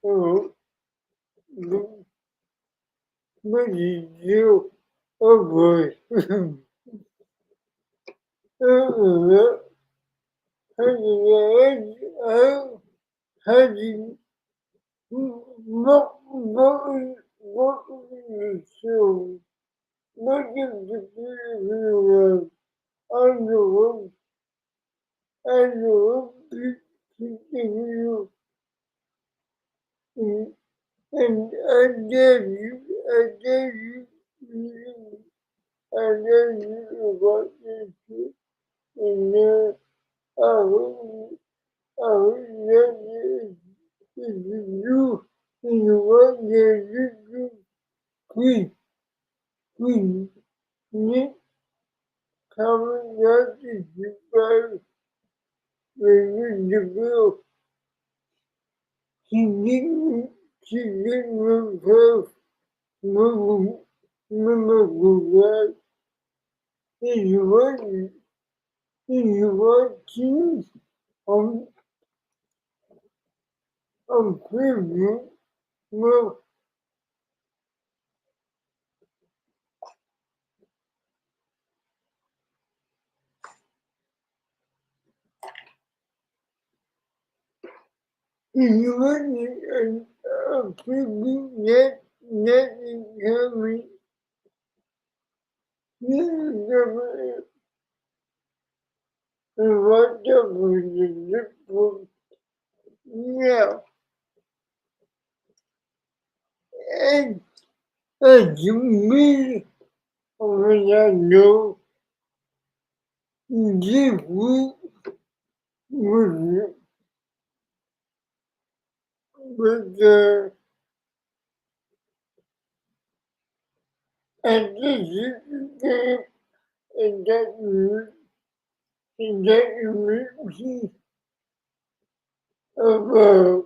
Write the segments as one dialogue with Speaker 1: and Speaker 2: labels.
Speaker 1: Oh, what did you avoid? How did what you show? What did you do? I know, I know, you, and I gave you, I gave you what you do, and I hope, I hope that you, and what you do, please, please, Nick, coming out to you guys, when you will, she didn't herself, remember, is working on preview will is working on preview net incoming never what the book now and as you mean when I know this week with the and this is the and that means about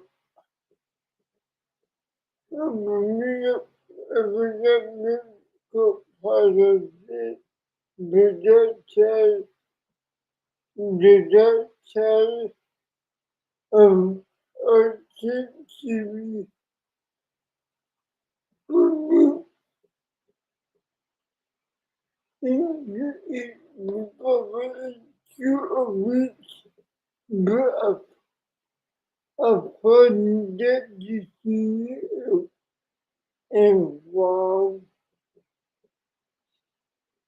Speaker 1: evidently comparison the child um artistically in recovery to a week but upon that decision and wow,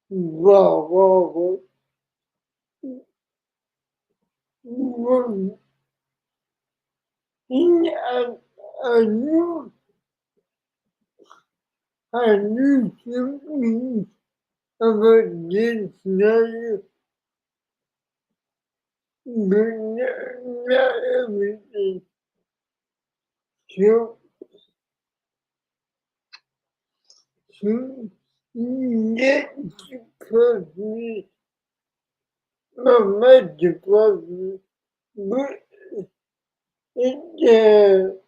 Speaker 1: wow, in a new something about this night, but not everything. So, so that depressed me, not depressed me, but it, it,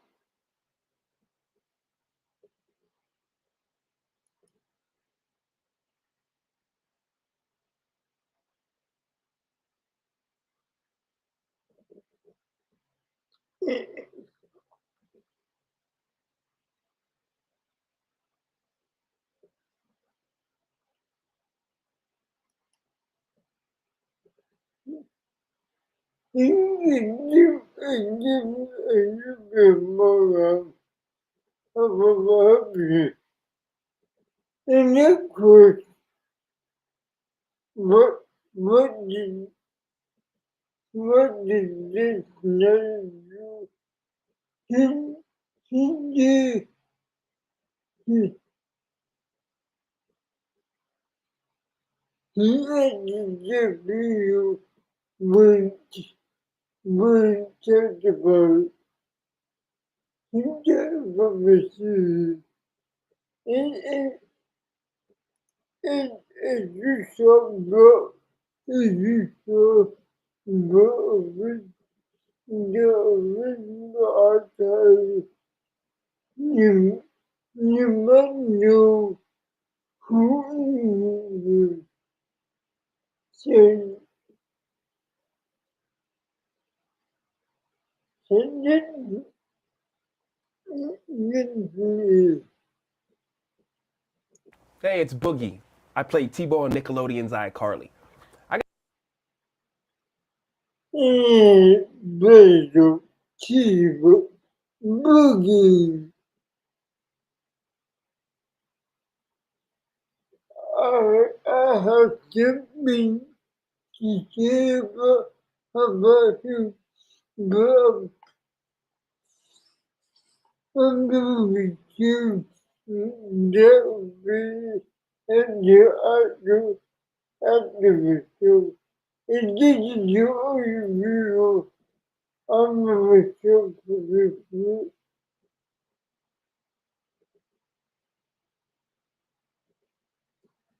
Speaker 1: it more of a and of course, what, what did, what did this man do? He, he did, he had the video we, we talked about. He talked about the series. And you saw, bro, you saw, bro, the original archive, you, you might know who is. So And then,
Speaker 2: Hey, it's Boogie. I played T-Bo on Nickelodeon's iCarly.
Speaker 1: vedo cibo, boogie, I have to be careful about you, but I'm going to choose that way and the activity. It didn't do you. I'm going to choose.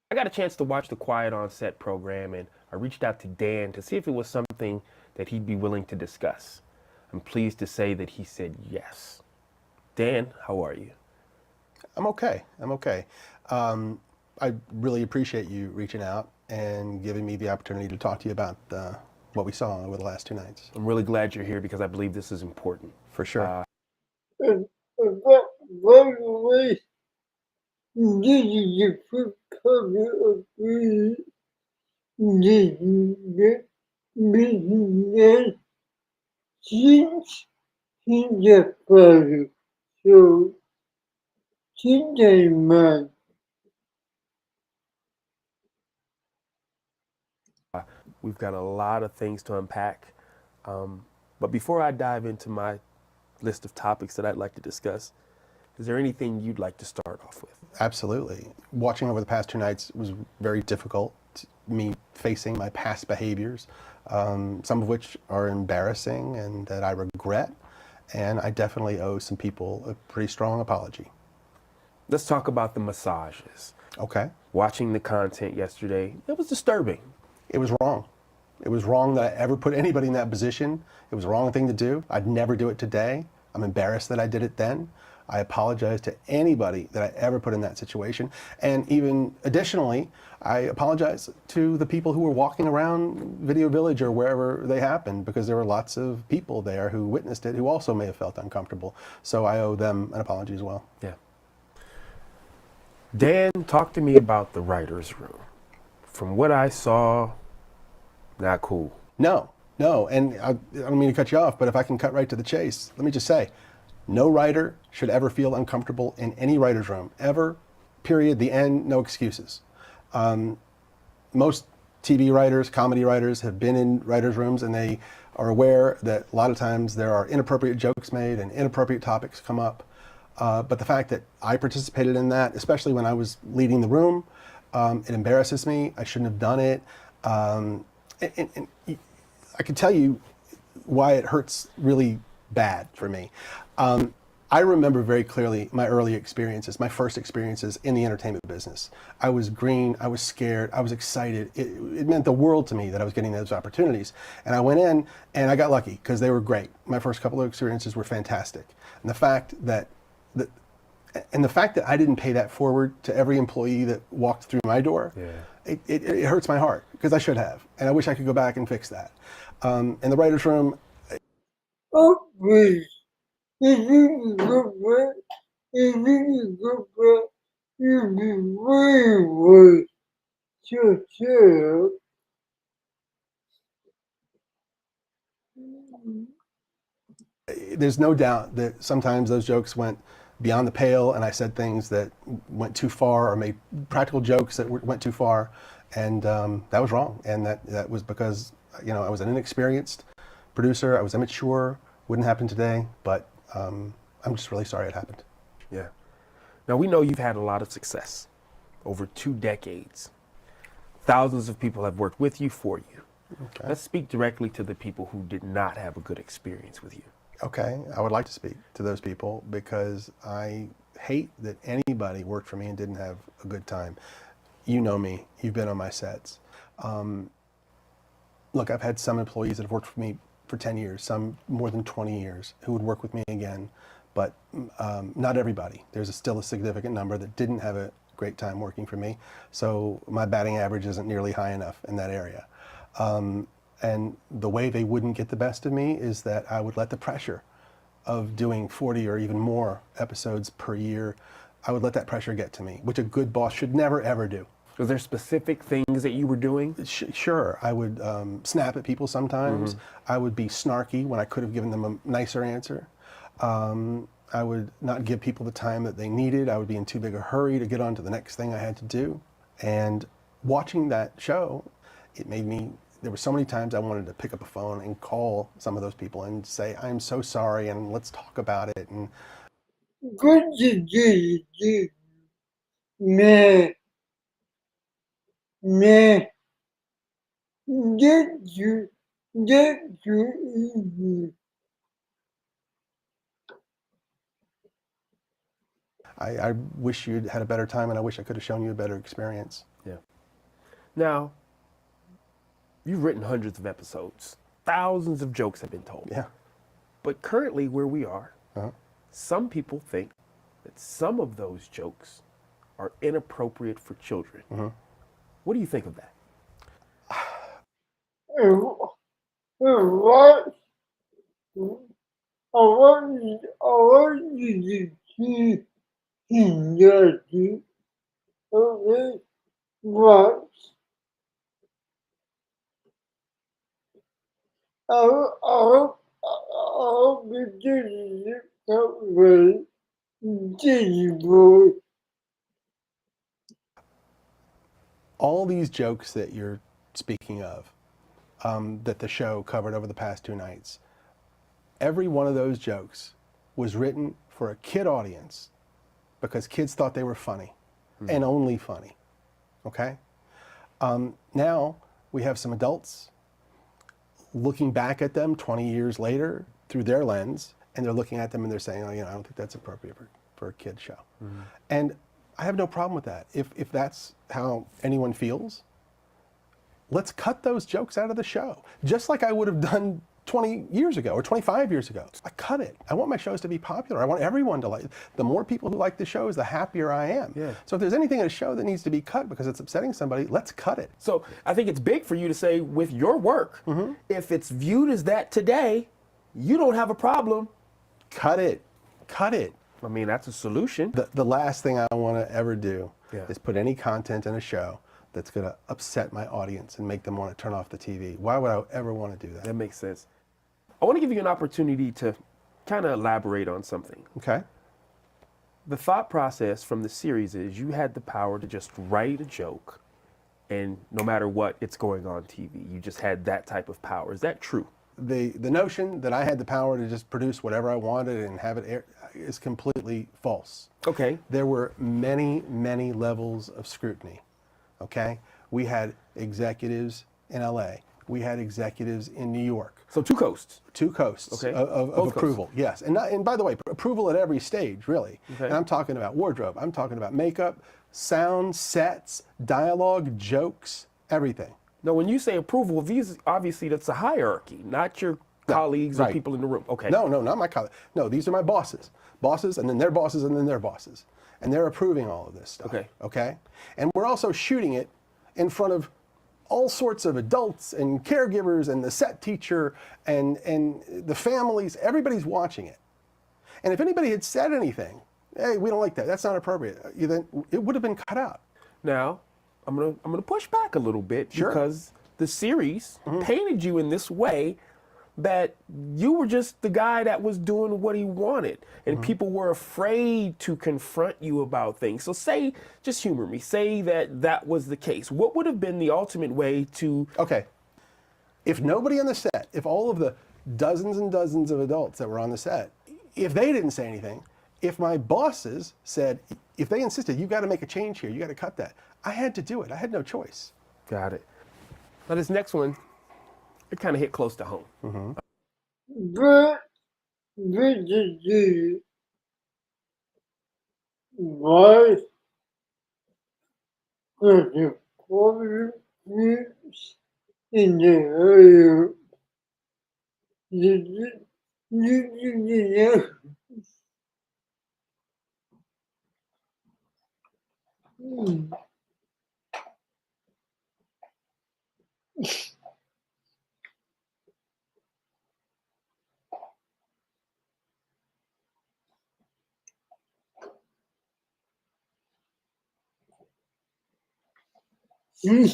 Speaker 2: I got a chance to watch the Quiet on Set program, and I reached out to Dan to see if it was something that he'd be willing to discuss. I'm pleased to say that he said yes. Dan, how are you?
Speaker 3: I'm okay. I'm okay. I really appreciate you reaching out and giving me the opportunity to talk to you about what we saw over the last 2 nights.
Speaker 2: I'm really glad you're here because I believe this is important.
Speaker 3: For sure.
Speaker 1: By the way, this is the first cover of the business since he's a father. So keep that in mind.
Speaker 2: We've got a lot of things to unpack. But before I dive into my list of topics that I'd like to discuss, is there anything you'd like to start off with?
Speaker 3: Absolutely. Watching over the past 2 nights was very difficult. Me facing my past behaviors, some of which are embarrassing and that I regret. And I definitely owe some people a pretty strong apology.
Speaker 2: Let's talk about the massages.
Speaker 3: Okay.
Speaker 2: Watching the content yesterday, it was disturbing.
Speaker 3: It was wrong. It was wrong that I ever put anybody in that position. It was the wrong thing to do. I'd never do it today. I'm embarrassed that I did it then. I apologize to anybody that I ever put in that situation. And even additionally, I apologize to the people who were walking around Video Village or wherever they happened, because there were lots of people there who witnessed it who also may have felt uncomfortable. So I owe them an apology as well.
Speaker 2: Yeah. Dan, talk to me about the writer's room. From what I saw, not cool.
Speaker 3: No, no, and I don't mean to cut you off, but if I can cut right to the chase, let me just say, no writer should ever feel uncomfortable in any writer's room, ever, period, the end, no excuses. Most TV writers, comedy writers have been in writers' rooms, and they are aware that a lot of times there are inappropriate jokes made and inappropriate topics come up. But the fact that I participated in that, especially when I was leading the room, it embarrasses me. I shouldn't have done it. And I can tell you why it hurts really bad for me. I remember very clearly my early experiences, my first experiences in the entertainment business. I was green, I was scared, I was excited. It meant the world to me that I was getting those opportunities. And I went in and I got lucky because they were great. My first couple of experiences were fantastic. And the fact that I didn't pay that forward to every employee that walked through my door, it hurts my heart because I should have. And I wish I could go back and fix that. In the writer's room,
Speaker 1: Oh, please. If you go back, if you go back, you'll be way worse yourself.
Speaker 3: there's no doubt that sometimes those jokes went beyond the pale, and I said things that went too far or made practical jokes that went too far, and that was wrong. And that was because I was an inexperienced producer. I was immature. Wouldn't happen today, but I'm just really sorry it happened.
Speaker 2: Yeah. Now, we know you've had a lot of success over 2 decades. Thousands of people have worked with you, for you.
Speaker 3: Okay.
Speaker 2: Let's speak directly to the people who did not have a good experience with you.
Speaker 3: Okay, I would like to speak to those people because I hate that anybody worked for me and didn't have a good time. You know me, you've been on my sets. Look, I've had some employees that have worked for me for 10 years, some more than 20 years, who would work with me again, but not everybody. There's still a significant number that didn't have a great time working for me, so my batting average isn't nearly high enough in that area. And the way they wouldn't get the best of me is that I would let the pressure of doing 40 or even more episodes per year, I would let that pressure get to me, which a good boss should never, ever do.
Speaker 2: Was there specific things that you were doing?
Speaker 3: Sure, I would snap at people sometimes. I would be snarky when I could have given them a nicer answer. I would not give people the time that they needed. I would be in too big a hurry to get on to the next thing I had to do. And watching that show, it made me, there were so many times I wanted to pick up a phone and call some of those people and say, I'm so sorry and let's talk about it. And
Speaker 1: good to do, mais, did you,
Speaker 3: I wish you'd had a better time and I wish I could have shown you a better experience.
Speaker 2: Yeah. Now, you've written hundreds of episodes. Thousands of jokes have been told.
Speaker 3: Yeah.
Speaker 2: But currently where we are,
Speaker 3: Uh-huh. some
Speaker 2: people think that some of those jokes are inappropriate for children. What do you think of that?
Speaker 1: what, I want you to see Hindu, okay, what, I'll be doing it that way, boy.
Speaker 3: All these jokes that you're speaking of, that the show covered over the past 2 nights, every one of those jokes was written for a kid audience because kids thought they were funny and only funny. Okay? Now we have some adults looking back at them 20 years later through their lens, and they're looking at them and they're saying, oh, I don't think that's appropriate for a kid show. And I have no problem with that. If that's how anyone feels, let's cut those jokes out of the show. Just like I would have done 20 years ago or 25 years ago. I cut it. I want my shows to be popular. I want everyone to like. The more people who like the shows, the happier I am.
Speaker 2: Yeah.
Speaker 3: So if there's anything in a show that needs to be cut because it's upsetting somebody, let's cut it.
Speaker 2: So I think it's big for you to say with your work, if it's viewed as that today, you don't have a problem.
Speaker 3: Cut it. Cut it.
Speaker 2: I mean, that's a solution.
Speaker 3: The last thing I want to ever do
Speaker 2: Yeah.
Speaker 3: is put any content in a show that's going to upset my audience and make them want to turn off the TV. Why would I ever want to do that?
Speaker 2: That makes sense. I want to give you an opportunity to kind of elaborate on something.
Speaker 3: Okay.
Speaker 2: The thought process from the series is you had the power to just write a joke and no matter what, it's going on TV. You just had that type of power. Is that true?
Speaker 3: The notion that I had the power to just produce whatever I wanted and have it air is completely false.
Speaker 2: Okay.
Speaker 3: There were many, many levels of scrutiny. Okay? We had executives in LA. We had executives in New York.
Speaker 2: So 2 coasts.
Speaker 3: 2 coasts
Speaker 2: Okay.
Speaker 3: of
Speaker 2: Both
Speaker 3: approval.
Speaker 2: coasts.
Speaker 3: Yes. And by the way, approval at every stage, really.
Speaker 2: Okay.
Speaker 3: And I'm talking about wardrobe. I'm talking about makeup, sound, sets, dialogue, jokes, everything.
Speaker 2: Now, when you say approval, these obviously that's a hierarchy, not your colleagues or
Speaker 3: right.
Speaker 2: people in the room. Okay.
Speaker 3: No, not my colleagues. No, these are my bosses. Bosses, and then their bosses, and then their bosses. And they're approving all of this stuff.
Speaker 2: Okay.
Speaker 3: Okay? And we're also shooting it in front of all sorts of adults and caregivers and the set teacher and the families. Everybody's watching it. And if anybody had said anything, hey, we don't like that, that's not appropriate, then it would have been cut out.
Speaker 2: Now, I'm gonna push back a little bit
Speaker 3: Sure.
Speaker 2: because the series painted you in this way that you were just the guy that was doing what he wanted, and people were afraid to confront you about things. So say, just humor me, say that was the case. What would have been the ultimate way to...
Speaker 3: Okay. If nobody on the set, if all of the dozens and dozens of adults that were on the set, if they didn't say anything, if my bosses said, if they insisted, you got to make a change here, you got to cut that, I had to do it. I had no choice.
Speaker 2: Got it. Now this next one, it kind of hit close to home.
Speaker 1: But the why the problem in the area the
Speaker 2: Being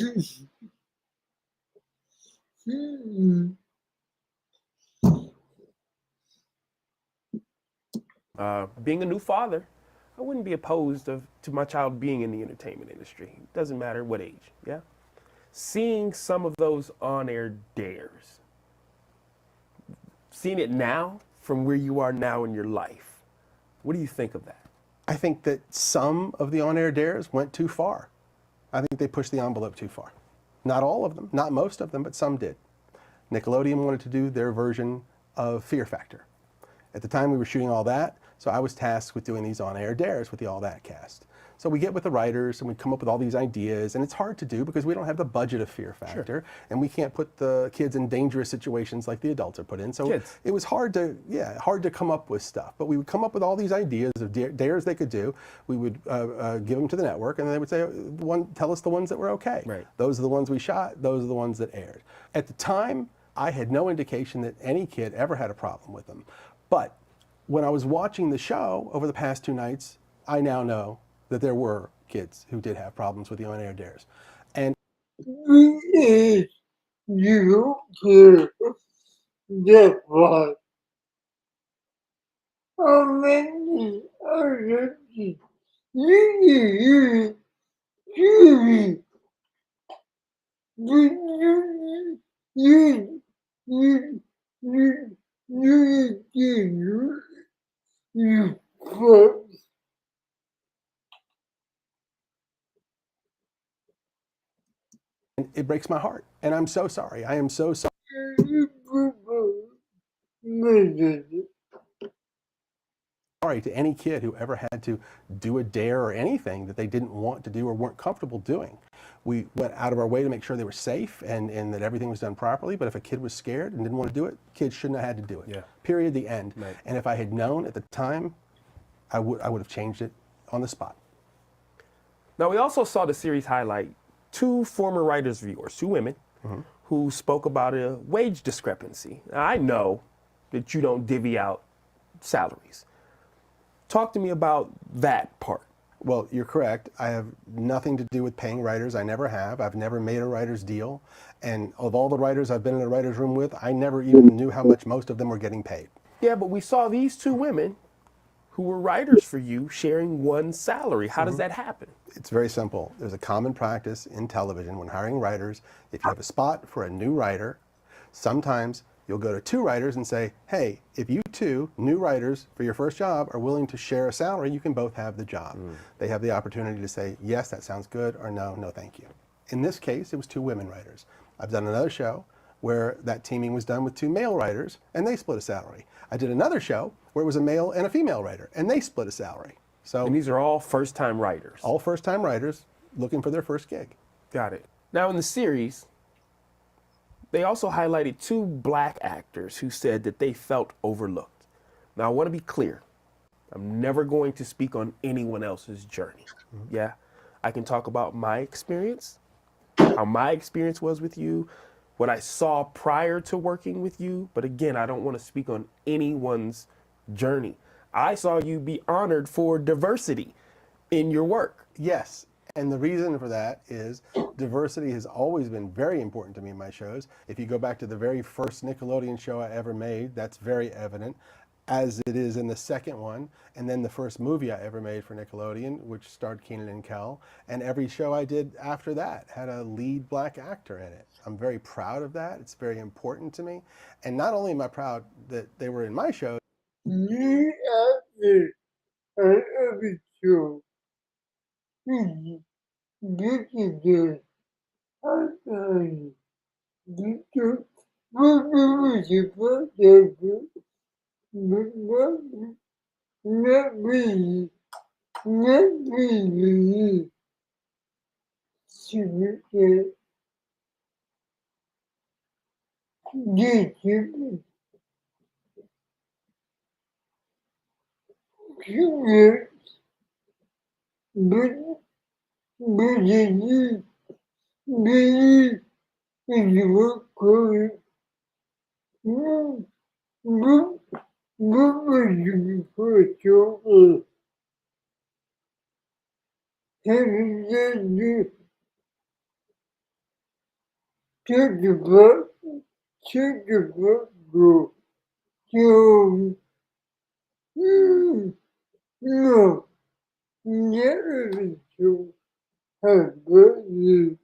Speaker 2: a new father, I wouldn't be opposed to my child being in the entertainment industry. It doesn't matter what age, yeah? Seeing some of those on-air dares, seeing it now from where you are now in your life, what do you think of that?
Speaker 3: I think that some of the on-air dares went too far. I think they pushed the envelope too far. Not all of them, not most of them, but some did. Nickelodeon wanted to do their version of Fear Factor. At the time we were shooting All That, so I was tasked with doing these on-air dares with the All That cast. So we get with the writers and we come up with all these ideas, and it's hard to do because we don't have the budget of Fear Factor, sure, and we can't put the kids in dangerous situations like the adults are put in. So kids. It was hard to come up with stuff. But we would come up with all these ideas of dares they could do. We would give them to the network, and they would say, tell us the ones that were okay. Right. Those are the ones we shot. Those are the ones that aired. At the time, I had no indication that any kid ever had a problem with them. But when I was watching the show over the past 2 nights, I now know that there were kids who did have problems with the on-air dares. And
Speaker 1: you don't care that much. How many other you
Speaker 3: it breaks my heart. And I'm so sorry. I am so sorry. Sorry to any kid who ever had to do a dare or anything that they didn't want to do or weren't comfortable doing. We went out of our way to make sure they were safe and that everything was done properly. But if a kid was scared and didn't want to do it, kids shouldn't have had to do it. Yeah. Period, the end. Right. And if I had known at the time, I would have changed it on the spot.
Speaker 2: Now, we also saw the series highlight 2 former writers' viewers, 2 women, who spoke about a wage discrepancy. Now, I know that you don't divvy out salaries. Talk to me about that part.
Speaker 3: Well, you're correct. I have nothing to do with paying writers. I never have. I've never made a writer's deal. And of all the writers I've been in a writer's room with, I never even knew how much most of them were getting paid.
Speaker 2: Yeah, but we saw these 2 women who were writers for you sharing one salary. How does that happen?
Speaker 3: It's very simple. There's a common practice in television when hiring writers. If you have a spot for a new writer, sometimes you'll go to 2 writers and say, hey, if you 2 new writers for your first job are willing to share a salary, you can both have the job. They have the opportunity to say, yes, that sounds good, or no, no thank you. In this case, it was 2 women writers. I've done another show where that teaming was done with 2 male writers, and they split a salary. I did another show where it was a male and a female writer, and they split a salary. So,
Speaker 2: and these are all first-time writers?
Speaker 3: All first-time writers looking for their first gig.
Speaker 2: Got it. Now, in the series, they also highlighted 2 black actors who said that they felt overlooked. Now, I want to be clear. I'm never going to speak on anyone else's journey. Yeah? I can talk about my experience, how my experience was with you, what I saw prior to working with you. But again, I don't want to speak on anyone's journey. I saw you be honored for diversity in your work.
Speaker 3: Yes. And the reason for that is diversity has always been very important to me in my shows. If you go back to the very first Nickelodeon show I ever made, that's very evident, as it is in the second one, and then the first movie I ever made for Nickelodeon, which starred Kenan and Kel, and every show I did after that had a lead black actor in it. I'm very proud of that. It's very important to me. And not only am I proud that they were in my show,
Speaker 1: Check the book, go. So, no, never so have you.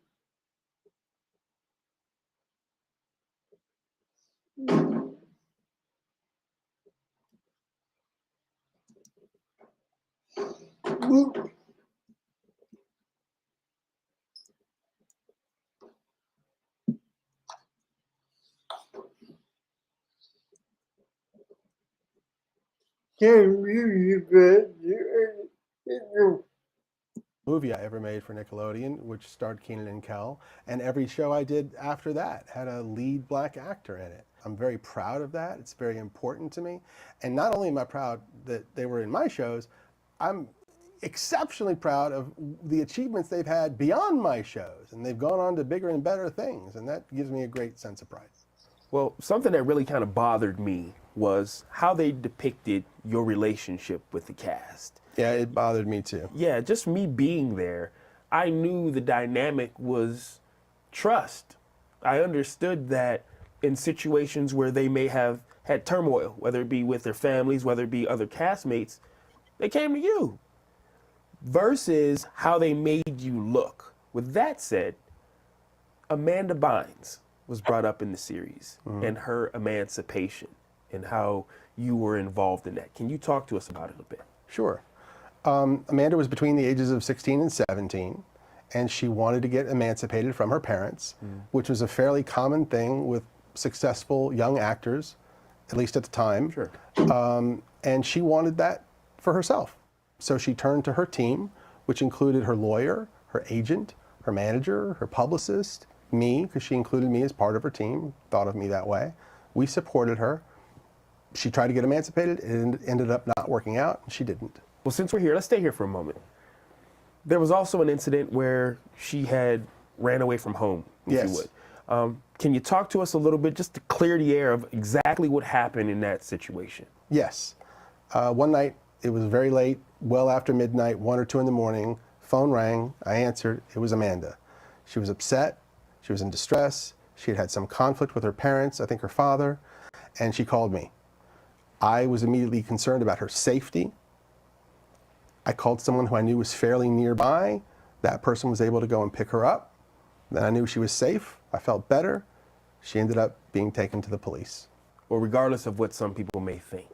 Speaker 1: Can you bet you
Speaker 3: Movie I ever made for Nickelodeon, which starred Keenan and Kel, and every show I did after that had a lead black actor in it. I'm very proud of that. It's very important to me. And not only am I proud that they were in my shows, I'm exceptionally proud of the achievements they've had beyond my shows, and they've gone on to bigger and better things, and that gives me a great sense of pride.
Speaker 2: Well, something that really kind of bothered me was how they depicted your relationship with the cast.
Speaker 3: Yeah, it bothered me too.
Speaker 2: Yeah, just me being there, I knew the dynamic was trust. I understood that in situations where they may have had turmoil, whether it be with their families, whether it be other castmates, they came to you versus how they made you look. With that said, Amanda Bynes was brought up in the series and her emancipation and how you were involved in that. Can you talk to us about it a bit?
Speaker 3: Sure. Amanda was between the ages of 16 and 17, and she wanted to get emancipated from her parents, which was a fairly common thing with successful young actors, at least at the time.
Speaker 2: Sure.
Speaker 3: And she wanted that for herself. So she turned to her team, which included her lawyer, her agent, her manager, her publicist, me, because she included me as part of her team, thought of me that way. We supported her. She tried to get emancipated. It ended up not working out. She didn't.
Speaker 2: Well, since we're here, let's stay here for a moment. There was also an incident where she had ran away from home, if
Speaker 3: Yes.
Speaker 2: you would. Can you talk to us a little bit just to clear the air of exactly what happened in that situation?
Speaker 3: Yes. One night, it was very late, well after midnight, 1 or 2 in the morning. Phone rang. I answered. It was Amanda. She was upset. She was in distress. She had had some conflict with her parents, I think her father, and she called me. I was immediately concerned about her safety. I called someone who I knew was fairly nearby. That person was able to go and pick her up. Then I knew she was safe. I felt better. She ended up being taken to the police.
Speaker 2: Well, regardless of what some people may think,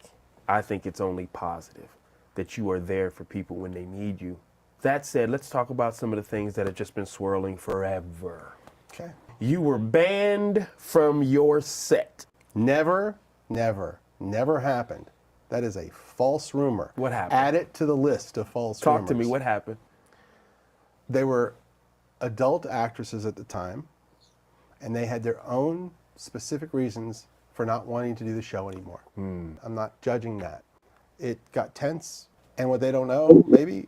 Speaker 2: I think it's only positive that you are there for people when they need you. That said, let's talk about some of the things that have just been swirling forever.
Speaker 3: Okay.
Speaker 2: You were banned from your set.
Speaker 3: Never, never, never happened. That is a false rumor.
Speaker 2: What happened?
Speaker 3: Add it to the list of false rumors.
Speaker 2: Talk to me, what happened?
Speaker 3: They were adult actresses at the time, and they had their own specific reasons for not wanting to do the show anymore. I'm not judging that. It got tense, and what they don't know, maybe,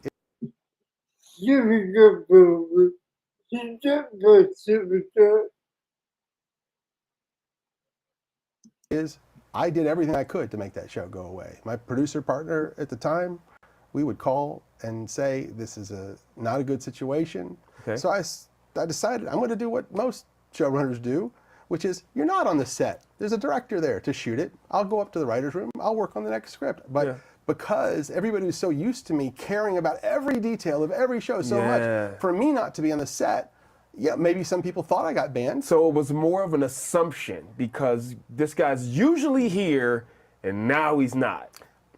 Speaker 3: is I did everything I could to make that show go away. My producer partner at the time, we would call and say, this is not a good situation.
Speaker 2: Okay.
Speaker 3: So I decided I'm going to do what most showrunners do, which is you're not on the set. There's a director there to shoot it. I'll go up to the writer's room. I'll work on the next script. But because everybody was so used to me caring about every detail of every show so much, for me not to be on the set, yeah, maybe some people thought I got banned.
Speaker 2: So it was more of an assumption because this guy's usually here and now he's not.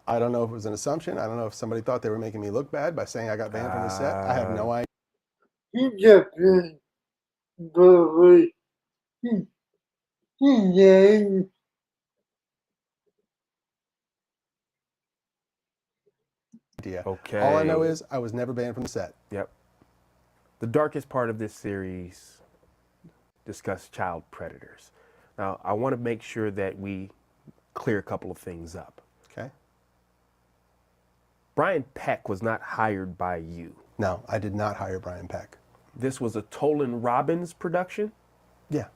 Speaker 3: I don't know if it was an assumption. I don't know if somebody thought they were making me look bad by saying I got banned from the set. I have no idea.
Speaker 2: Okay.
Speaker 3: All I know is I was never banned from the set.
Speaker 2: Yep. The darkest part of this series discussed child predators. Now, I want to make sure that we clear a couple of things up.
Speaker 3: Okay.
Speaker 2: Brian Peck was not hired by you.
Speaker 3: No, I did not hire Brian Peck.
Speaker 2: This was a Tolan Robbins production?
Speaker 3: Yeah.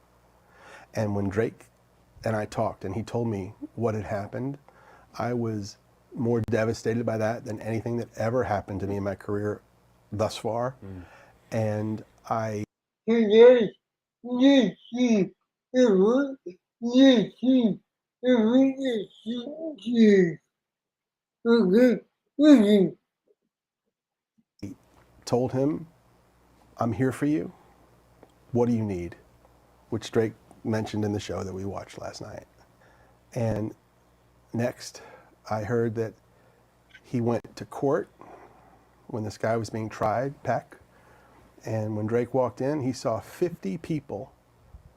Speaker 3: And when Drake and I talked and he told me what had happened, I was more devastated by that than anything that ever happened to me in my career thus far. And I
Speaker 1: yes, yes, yes, yes, okay, okay.
Speaker 3: Told him, I'm here for you. What do you need? Which Drake mentioned in the show that we watched last night. And next, I heard that he went to court when this guy was being tried, Peck. And when Drake walked in, he saw 50 people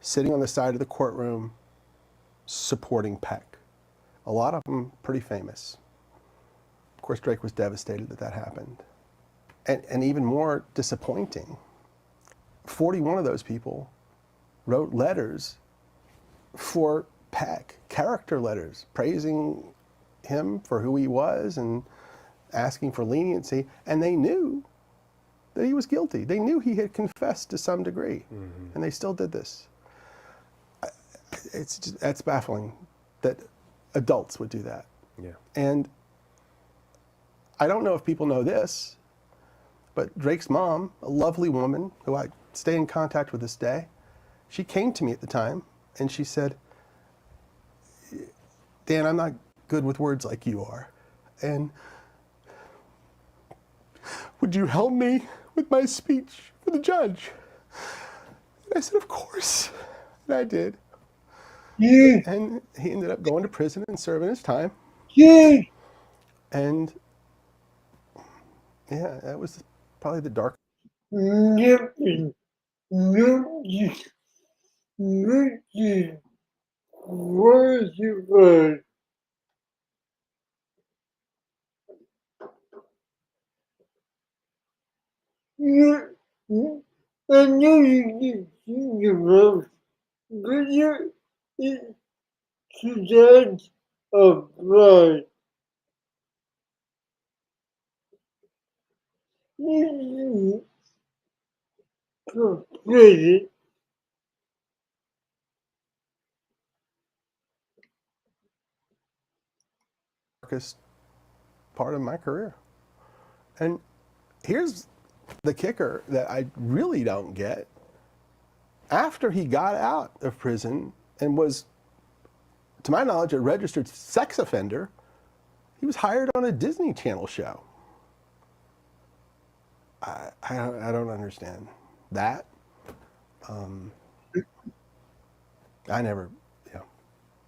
Speaker 3: sitting on the side of the courtroom supporting Peck. A lot of them pretty famous. Of course, Drake was devastated that that happened. And even more disappointing, 41 of those people wrote letters for Peck, character letters, praising him for who he was and asking for leniency. And they knew that he was guilty. They knew he had confessed to some degree, and they still did this. That's baffling that adults would do that.
Speaker 2: Yeah.
Speaker 3: And I don't know if people know this, but Drake's mom, a lovely woman who I stay in contact with this day, she came to me at the time and she said, Dan, I'm not good with words like you are. And would you help me with my speech for the judge? And I said, of course. And I did.
Speaker 1: Yes,
Speaker 3: And he ended up going to prison and serving his time.
Speaker 1: yes,
Speaker 3: And yeah, that was probably the dark.
Speaker 1: nothing, nothing, nothing was about. You, I know you can think about, but it's that of pride. You completed
Speaker 3: darkest part of my career. And here's the kicker that I really don't get. After he got out of prison and was, to my knowledge, a registered sex offender, he was hired on a Disney Channel show. I don't understand that. I never, yeah,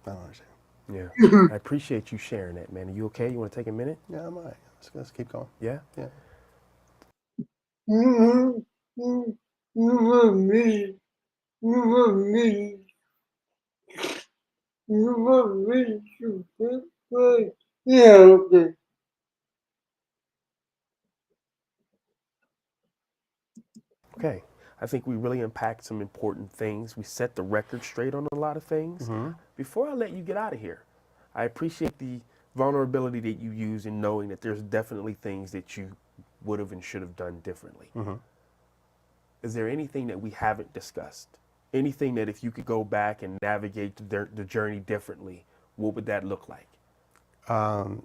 Speaker 3: I don't understand.
Speaker 2: Yeah. I appreciate you sharing that, man. Are you okay? You want to take a minute?
Speaker 3: Yeah, I'm all right. Let's keep going.
Speaker 2: Yeah?
Speaker 3: Yeah.
Speaker 1: you were me, you were me, you were me to play. Yeah, okay.
Speaker 2: Okay. I think we really unpacked some important things. We set the record straight on a lot of things. Before I let you get out of here, I appreciate the vulnerability that you use in knowing that there's definitely things that you would have and should have done differently. Is there anything that we haven't discussed? Anything that if you could go back and navigate the journey differently, what would that look like?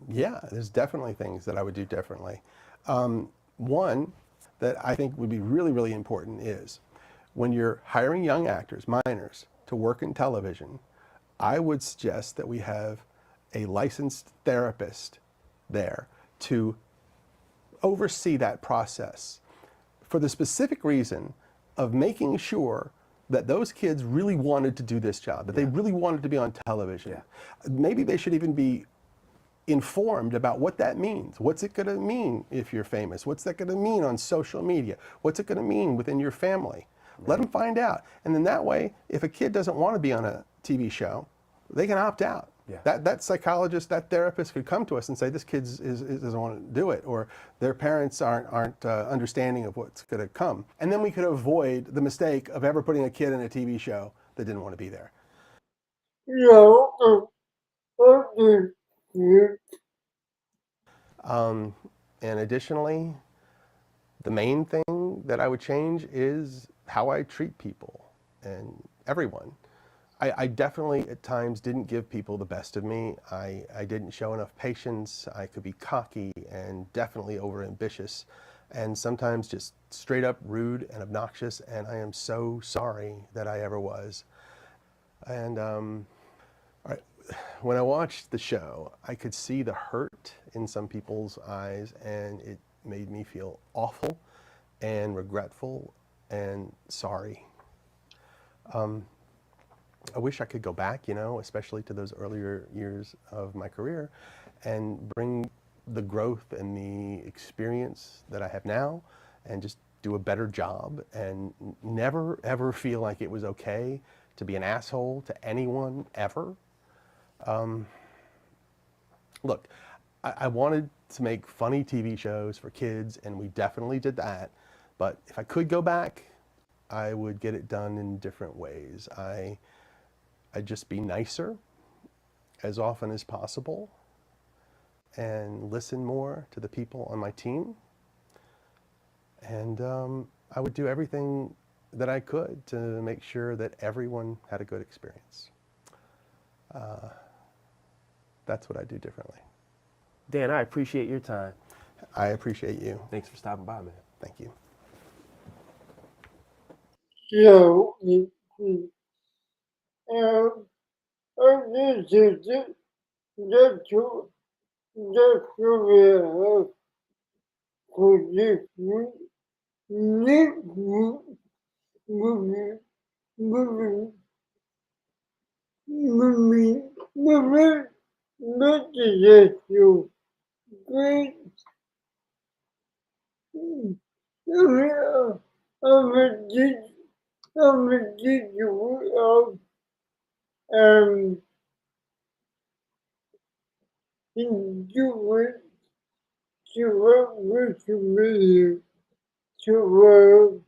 Speaker 3: Yeah, there's definitely things that I would do differently. One that I think would be really, really important is when you're hiring young actors, minors, to work in television, I would suggest that we have a licensed therapist there to oversee that process for the specific reason of making sure that those kids really wanted to do this job, that they really wanted to be on television. Maybe they should even be informed about what that means. What's it going to mean if you're famous? What's that going to mean on social media? What's it going to mean within your family? Let them find out. And then that way, if a kid doesn't want to be on a TV show, they can opt out. That psychologist, that therapist could come to us and say, this kid doesn't want to do it, or their parents aren't understanding of what's going to come. And then we could avoid the mistake of ever putting a kid in a TV show that didn't want to be there.
Speaker 1: Yeah, okay. Yeah.
Speaker 3: And additionally, the main thing that I would change is how I treat people and everyone. I definitely at times didn't give people the best of me. I didn't show enough patience. I could be cocky and definitely overambitious. and sometimes just straight up rude and obnoxious, and I am so sorry that I ever was. And all right, when I watched the show, I could see the hurt in some people's eyes, and it made me feel awful and regretful and sorry. I wish I could go back, especially to those earlier years of my career, and bring the growth and the experience that I have now and just do a better job and never ever feel like it was okay to be an asshole to anyone ever. Look, I wanted to make funny TV shows for kids, and we definitely did that. But if I could go back, I would get it done in different ways. I'd just be nicer as often as possible and listen more to the people on my team. And I would do everything that I could to make sure that everyone had a good experience. That's what I do differently.
Speaker 2: Dan, I appreciate your time.
Speaker 3: I appreciate you.
Speaker 2: Thanks for stopping by, man.
Speaker 3: Thank you.
Speaker 1: So, I just that's what we have for this week. Next week, movie, movie, movie, not just you. Great. I'm a teacher of enjoy to work with me to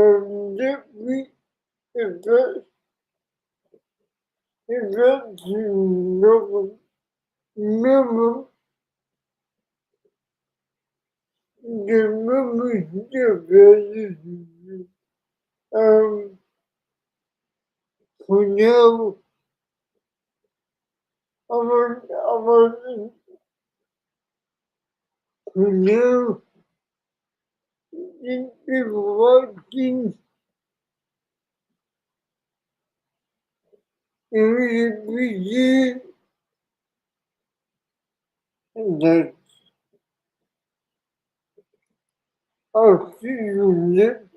Speaker 1: let me invest in number the numbers the for now our for now in working every year that I'll see you next